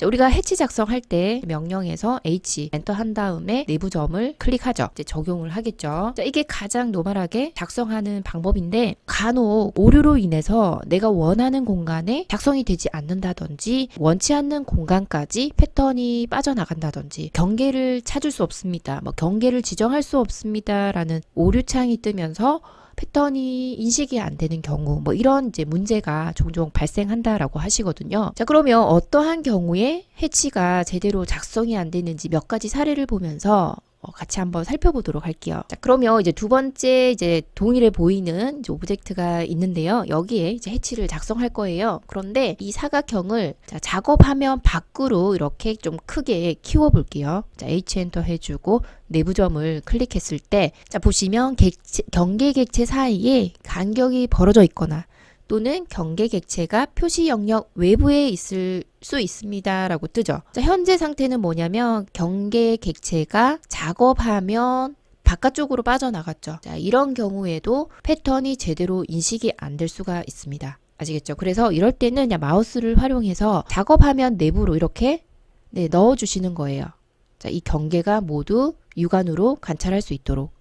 자, 우리가 해치 작성할 때 명령에서 H 엔터 한 다음에 내부 점을 클릭하죠. 이제 적용을 하겠죠. 자, 이게 가장 노멀하게 작성하는 방법인데 간혹 오류로 인해서 내가 원하는 공간에 작성이 되지 않는다든지 원치 않는 공간까지 패턴이 빠져나간다든지 경계를 찾을 수 없습니다. 뭐 경계를 지정할 수 없습니다. 라는 오류창이 뜨면서 패턴이 인식이 안 되는 경우 뭐 이런 이제 문제가 종종 발생한다라고 하시거든요. 자, 그러면 어떠한 경우에 해치가 제대로 작성이 안 되는지 몇 가지 사례를 보면서 같이 한번 살펴보도록 할게요. 자, 그러면 이제 두 번째 이제 동일해 보이는 이제 오브젝트가 있는데요. 여기에 이제 해치를 작성할 거예요. 그런데 이 사각형을 자, 작업 화면 밖으로 이렇게 좀 크게 키워 볼게요. 자, H 엔터 해주고 내부점을 클릭했을 때 자, 보시면 경계 객체 사이에 간격이 벌어져 있거나 또는 경계 객체가 표시 영역 외부에 있을 수 있습니다 라고 뜨죠. 자, 현재 상태는 뭐냐면 경계 객체가 작업하면 바깥쪽으로 빠져나갔죠. 자, 이런 경우에도 패턴이 제대로 인식이 안 될 수가 있습니다. 아시겠죠? 그래서 이럴 때는 그냥 마우스를 활용해서 작업하면 내부로 이렇게 넣어 주시는 거예요. 자, 이 경계가 모두 육안으로 관찰할 수 있도록.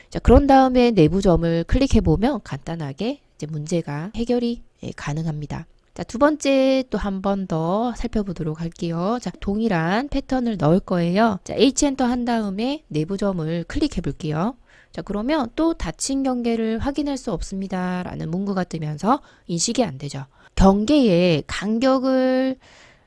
자, 그런 다음에 내부 점을 클릭해 보면 간단하게 이제 문제가 해결이 가능합니다. 자, 두 번째 또 한 번 더 살펴보도록 할게요. 자, 동일한 패턴을 넣을 거예요. 자, H 엔터 한 다음에 내부 점을 클릭해 볼게요. 자, 그러면 또 닫힌 경계를 확인할 수 없습니다 라는 문구가 뜨면서 인식이 안 되죠. 경계에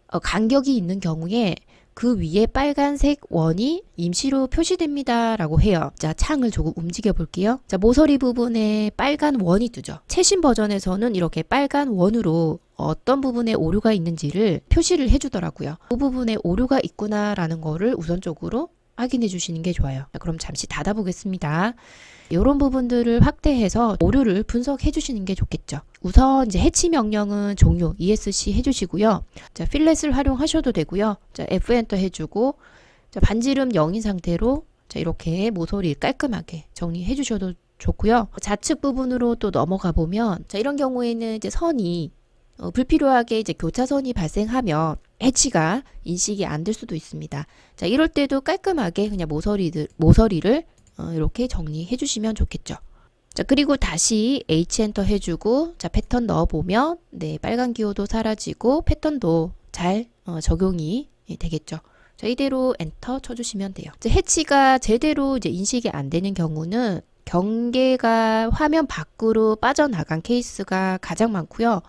간격이 있는 경우에 그 위에 빨간색 원이 임시로 표시됩니다 라고 해요. 자, 창을 조금 움직여 볼게요. 자, 모서리 부분에 빨간 원이 뜨죠. 최신 버전에서는 이렇게 빨간 원으로 어떤 부분에 오류가 있는지를 표시를 해주더라고요. 그 부분에 오류가 있구나 라는 거를 우선적으로 확인해 주시는 게 좋아요. 자, 그럼 잠시 닫아 보겠습니다. 이런 부분들을 확대해서 오류를 분석해 주시는 게 좋겠죠. 우선 이제 해치 명령은 종료 ESC 해주시고요. 자, 필렛을 활용하셔도 되고요. 자, F 엔터 해주고 자, 반지름 0인 상태로 자, 이렇게 모서리 깔끔하게 정리해 주셔도 좋고요. 좌측 부분으로 또 넘어가 보면 자, 이런 경우에는 이제 선이 불필요하게 이제 교차선이 발생하면 해치가 인식이 안 될 수도 있습니다. 자, 이럴 때도 깔끔하게 그냥 모서리를 이렇게 정리해 주시면 좋겠죠. 자, 그리고 다시 H 엔터 해주고 자, 패턴 넣어보면 네, 빨간 기호도 사라지고 패턴도 잘 적용이 되겠죠. 자, 이대로 엔터 쳐주시면 돼요. 자, 해치가 제대로 이제 인식이 안 되는 경우는 경계가 화면 밖으로 빠져나간 케이스가 가장 많고요.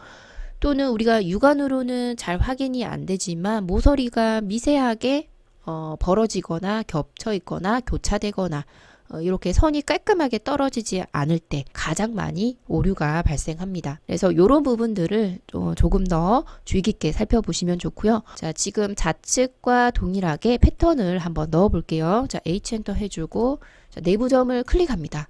또는 우리가 육안으로는 잘 확인이 안 되지만 모서리가 미세하게 벌어지거나 겹쳐 있거나 교차되거나 이렇게 선이 깔끔하게 떨어지지 않을 때 가장 많이 오류가 발생합니다. 그래서 이런 부분들을 조금 더 주의 깊게 살펴보시면 좋고요. 자, 지금 좌측과 동일하게 패턴을 한번 넣어 볼게요. 자, H 엔터 해주고 자, 내부 점을 클릭합니다.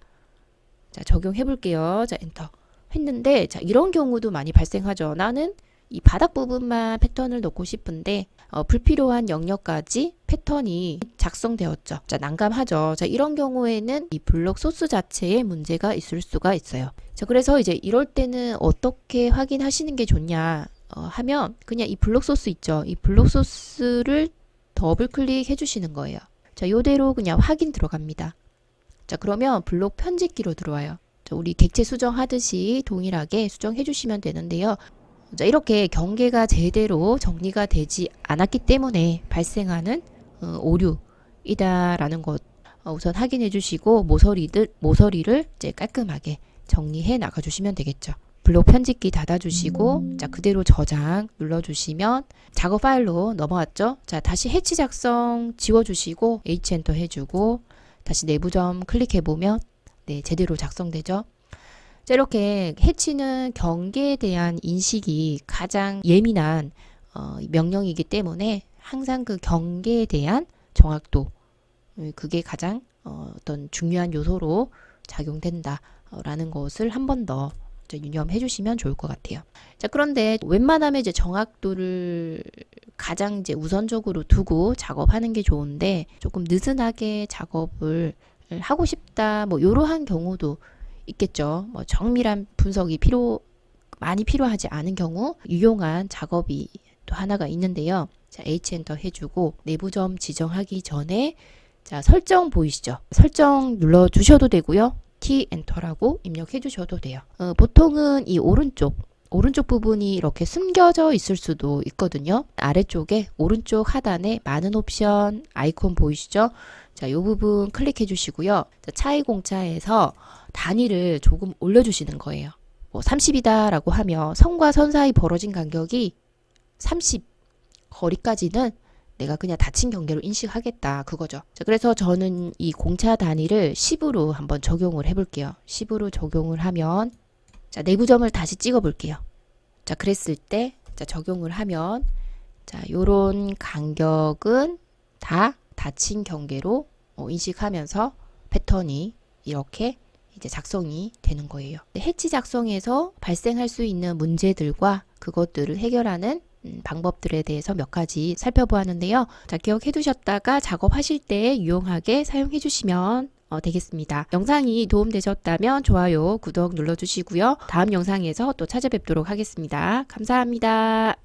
자, 적용해 볼게요. 자, 엔터 했는데 자, 이런 경우도 많이 발생하죠. 나는 이 바닥 부분만 패턴을 넣고 싶은데 불필요한 영역까지 패턴이 작성되었죠. 자, 난감하죠. 자, 이런 경우에는 이 블록 소스 자체에 문제가 있을 수가 있어요. 자, 그래서 이제 이럴 때는 어떻게 확인하시는 게 좋냐 하면 그냥 이 블록 소스 있죠. 이 블록 소스를 더블 클릭해 주시는 거예요. 자, 요대로 그냥 확인 들어갑니다. 자, 그러면 블록 편집기로 들어와요. 자, 우리 객체 수정하듯이 동일하게 수정해 주시면 되는데요. 자, 이렇게 경계가 제대로 정리가 되지 않았기 때문에 발생하는 오류이다라는 것 우선 확인해 주시고 모서리를 이제 깔끔하게 정리해 나가 주시면 되겠죠. 블록 편집기 닫아 주시고 자, 그대로 저장 눌러 주시면 작업 파일로 넘어왔죠. 자, 다시 해치 작성 지워 주시고 H 엔터 해 주고 다시 내부점 클릭해 보면 네, 제대로 작성되죠. 자, 이렇게 해치는 경계에 대한 인식이 가장 예민한 명령이기 때문에 항상 그 경계에 대한 정확도 그게 가장 어떤 중요한 요소로 작용된다라는 것을 한 번 더 유념해 주시면 좋을 것 같아요. 자, 그런데 웬만하면 이제 정확도를 가장 이제 우선적으로 두고 작업하는 게 좋은데 조금 느슨하게 작업을 하고 싶다 뭐 이러한 경우도 있겠죠. 뭐 정밀한 분석이 많이 필요하지 않은 경우 유용한 작업이 또 하나가 있는데요. 자, H 엔터 해주고 내부점 지정하기 전에 자, 설정 보이시죠? 설정 눌러주셔도 되고요. T 엔터라고 입력해 주셔도 돼요. 보통은 이 오른쪽 부분이 이렇게 숨겨져 있을 수도 있거든요. 아래쪽에 오른쪽 하단에 많은 옵션 아이콘 보이시죠? 자, 이 부분 클릭해 주시고요. 자, 차이 공차에서 단위를 조금 올려주시는 거예요. 뭐 30이다 라고 하면 선과 선 사이 벌어진 간격이 30 거리까지는 내가 그냥 닫힌 경계로 인식하겠다 그거죠. 자, 그래서 저는 이 공차 단위를 10으로 한번 적용을 해 볼게요. 10으로 적용을 하면 자, 내부점을 다시 찍어 볼게요. 자, 그랬을 때 자, 적용을 하면 자, 요런 간격은 다 닫힌 경계로 인식하면서 패턴이 이렇게 이제 작성이 되는 거예요. 해치 작성에서 발생할 수 있는 문제들과 그것들을 해결하는 방법들에 대해서 몇 가지 살펴보았는데요. 자, 기억해 두셨다가 작업하실 때 유용하게 사용해 주시면 되겠습니다. 영상이 도움되셨다면 좋아요, 구독 눌러주시고요. 다음 영상에서 또 찾아뵙도록 하겠습니다. 감사합니다.